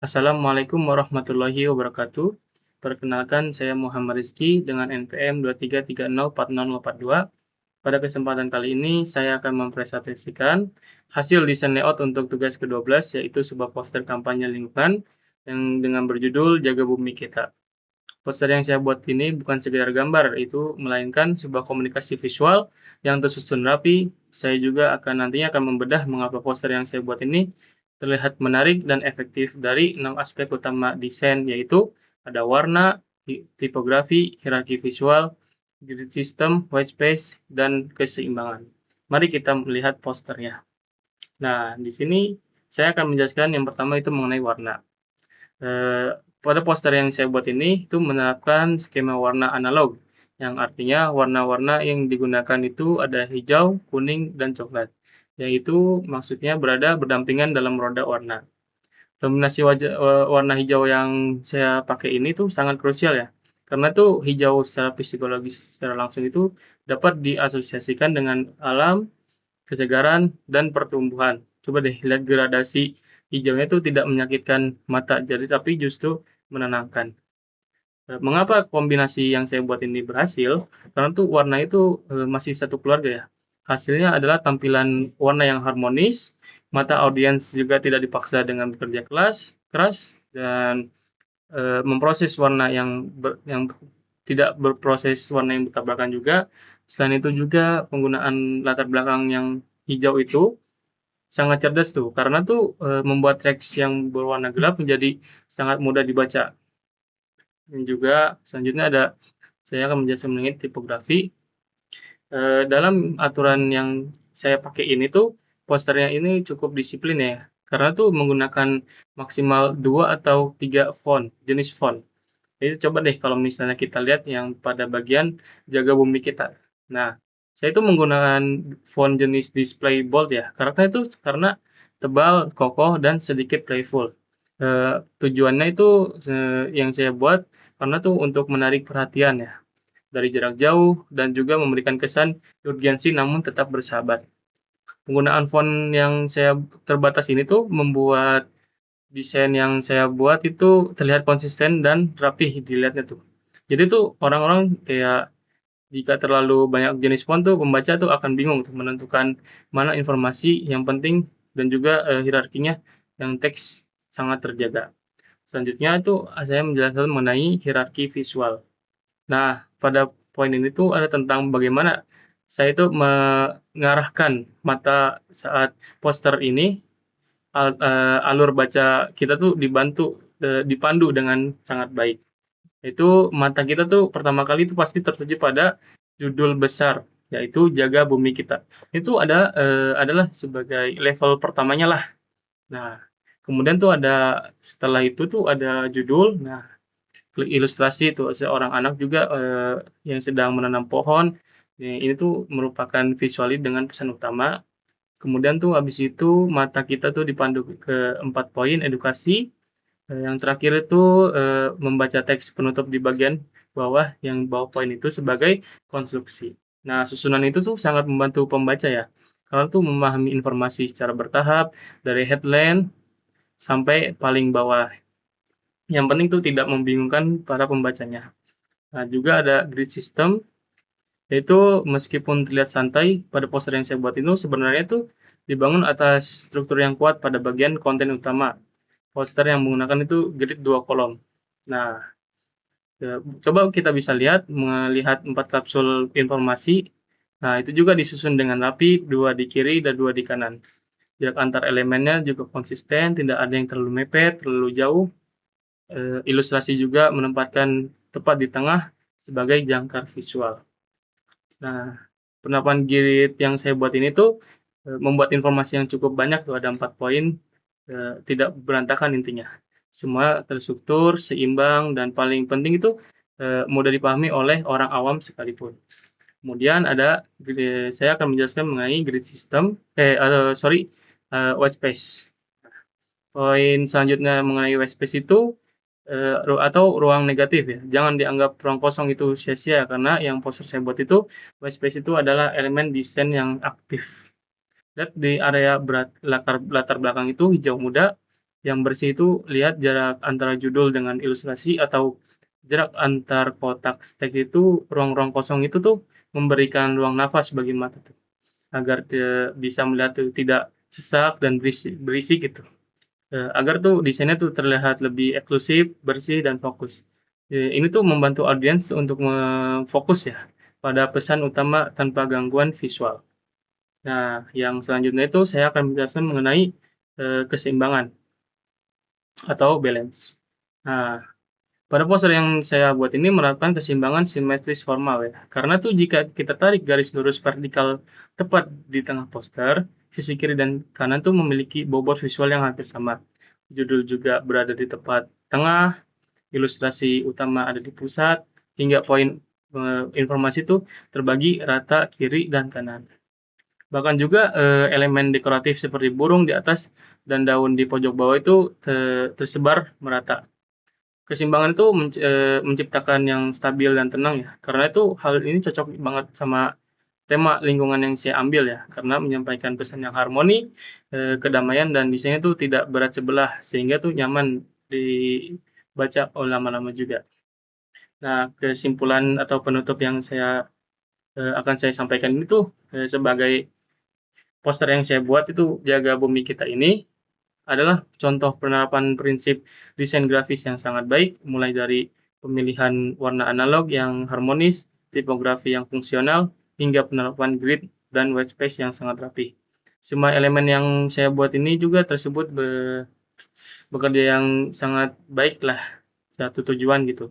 Assalamualaikum warahmatullahi wabarakatuh. Perkenalkan, saya Muhammad Rizky dengan NPM 233040042. Pada kesempatan kali ini, saya akan mempresentasikan hasil desain layout untuk tugas ke-12, yaitu sebuah poster kampanye lingkungan yang dengan berjudul Jaga Bumi Kita. Poster yang saya buat ini bukan sekedar gambar, itu melainkan sebuah komunikasi visual yang tersusun rapi. Saya juga nantinya akan membedah mengapa poster yang saya buat ini terlihat menarik dan efektif dari 6 aspek utama desain, yaitu ada warna, tipografi, hierarki visual, grid system, white space, dan keseimbangan. Mari kita melihat posternya. Nah, di sini saya akan menjelaskan yang pertama itu mengenai warna. Pada poster yang saya buat ini itu menerapkan skema warna analog, yang artinya warna-warna yang digunakan itu ada hijau, kuning, dan coklat, yaitu maksudnya berada berdampingan dalam roda warna. Kombinasi warna hijau yang saya pakai ini tuh sangat krusial ya, karena tuh hijau secara psikologis secara langsung itu dapat diasosiasikan dengan alam, kesegaran, dan pertumbuhan. Coba deh lihat gradasi hijaunya itu tidak menyakitkan mata, jadi tapi justru menenangkan. Mengapa kombinasi yang saya buat ini berhasil? Karena tuh warna itu masih satu keluarga ya. Hasilnya adalah tampilan warna yang harmonis, mata audiens juga tidak dipaksa dengan bekerja keras, dan memproses warna yang tidak berproses warna yang bertabrakan juga. Selain itu juga penggunaan latar belakang yang hijau itu sangat cerdas tuh, karena tuh membuat teks yang berwarna gelap menjadi sangat mudah dibaca. Dan juga selanjutnya saya akan menjelaskan mengenai tipografi. Dalam aturan yang saya pakai ini tuh, posternya ini cukup disiplin ya, karena tuh menggunakan maksimal 2 atau 3 jenis font. Jadi coba deh kalau misalnya kita lihat yang pada bagian jaga bumi kita. Nah, saya itu menggunakan font jenis display bold ya, karena tebal, kokoh, dan sedikit playful. Tujuannya itu yang saya buat karena tuh untuk menarik perhatian ya dari jarak jauh dan juga memberikan kesan urgensi namun tetap bersahabat. Penggunaan font yang saya terbatas ini tuh membuat desain yang saya buat itu terlihat konsisten dan rapih dilihatnya tuh. Jadi tuh orang-orang kayak jika terlalu banyak jenis font tuh pembaca tuh akan bingung untuk menentukan mana informasi yang penting dan juga hierarkinya yang teks sangat terjaga. Selanjutnya itu saya menjelaskan mengenai hierarki visual. Nah, pada poin ini tuh ada tentang bagaimana saya itu mengarahkan mata saat poster ini, alur baca kita tuh dipandu dengan sangat baik. Itu mata kita tuh pertama kali itu pasti tertuju pada judul besar, yaitu Jaga Bumi Kita. Itu adalah sebagai level pertamanya lah. Nah, kemudian tuh setelah itu tuh ada judul, nah ilustrasi tuh seorang anak juga yang sedang menanam pohon. Ini tuh merupakan visualis dengan pesan utama. Kemudian tuh habis itu mata kita tuh dipandu ke 4 poin edukasi. Yang terakhir itu membaca teks penutup di bagian bawah yang bawah poin itu sebagai konstruksi. Nah, susunan itu tuh sangat membantu pembaca ya. Karena tuh memahami informasi secara bertahap dari headline sampai paling bawah. Yang penting tuh tidak membingungkan para pembacanya. Nah, juga ada grid system, yaitu meskipun terlihat santai pada poster yang saya buat itu, sebenarnya itu dibangun atas struktur yang kuat pada bagian konten utama. Poster yang menggunakan itu grid 2 kolom. Nah, coba kita bisa melihat 4 kapsul informasi. Nah, itu juga disusun dengan rapi, 2 di kiri dan 2 di kanan. Jarak antar elemennya juga konsisten, tidak ada yang terlalu mepet, terlalu jauh. Ilustrasi juga menempatkan tepat di tengah sebagai jangkar visual. Nah, penamaan grid yang saya buat ini tuh membuat informasi yang cukup banyak tuh, ada 4 poin, tidak berantakan intinya. Semua terstruktur, seimbang, dan paling penting itu mudah dipahami oleh orang awam sekalipun. Kemudian saya akan menjelaskan mengenai grid system, white space. Poin selanjutnya mengenai white space itu atau ruang negatif ya. Jangan dianggap ruang kosong itu sia-sia karena yang poster saya buat itu white space itu adalah elemen desain yang aktif. Lihat di area latar belakang itu hijau muda, Yang bersih itu lihat jarak antara judul dengan ilustrasi atau jarak antar kotak teks itu, ruang-ruang kosong itu tuh memberikan ruang nafas bagi mata tuh, agar bisa melihat tuh tidak sesak dan berisi gitu. Agar tuh desainnya tuh terlihat lebih eksklusif, bersih, dan fokus. Ini tuh membantu audiens untuk fokus ya pada pesan utama tanpa gangguan visual. Nah, yang selanjutnya itu saya akan menjelaskan mengenai keseimbangan atau balance. Nah, pada poster yang saya buat ini menerapkan keseimbangan simetris formal ya. Karena tuh jika kita tarik garis lurus vertikal tepat di tengah poster, sisi kiri dan kanan tuh memiliki bobot visual yang hampir sama. Judul juga berada di tepat tengah, ilustrasi utama ada di pusat, hingga poin informasi itu terbagi rata kiri dan kanan. Bahkan juga elemen dekoratif seperti burung di atas dan daun di pojok bawah itu tersebar merata. Keseimbangan itu menciptakan yang stabil dan tenang ya. Karena itu hal ini cocok banget sama tema lingkungan yang saya ambil ya. Karena menyampaikan pesan yang harmoni, kedamaian dan desainnya itu tidak berat sebelah sehingga tuh nyaman dibaca oleh lama-lama juga. Nah, kesimpulan atau penutup yang akan saya sampaikan ini tuh sebagai poster yang saya buat itu jaga bumi kita ini adalah contoh penerapan prinsip desain grafis yang sangat baik, mulai dari pemilihan warna analog yang harmonis, tipografi yang fungsional, hingga penerapan grid dan white space yang sangat rapi. Semua elemen yang saya buat ini juga tersebut bekerja yang sangat baik lah, satu tujuan gitu.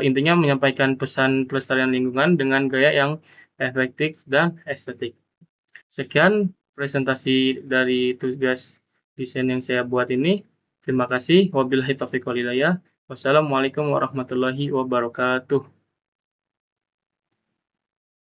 Intinya menyampaikan pesan pelestarian lingkungan dengan gaya yang efektif dan estetik. Sekian presentasi dari tugas desain yang saya buat ini. Terima kasih. Wabillahi taufiq walhidayah. Wassalamualaikum warahmatullahi wabarakatuh.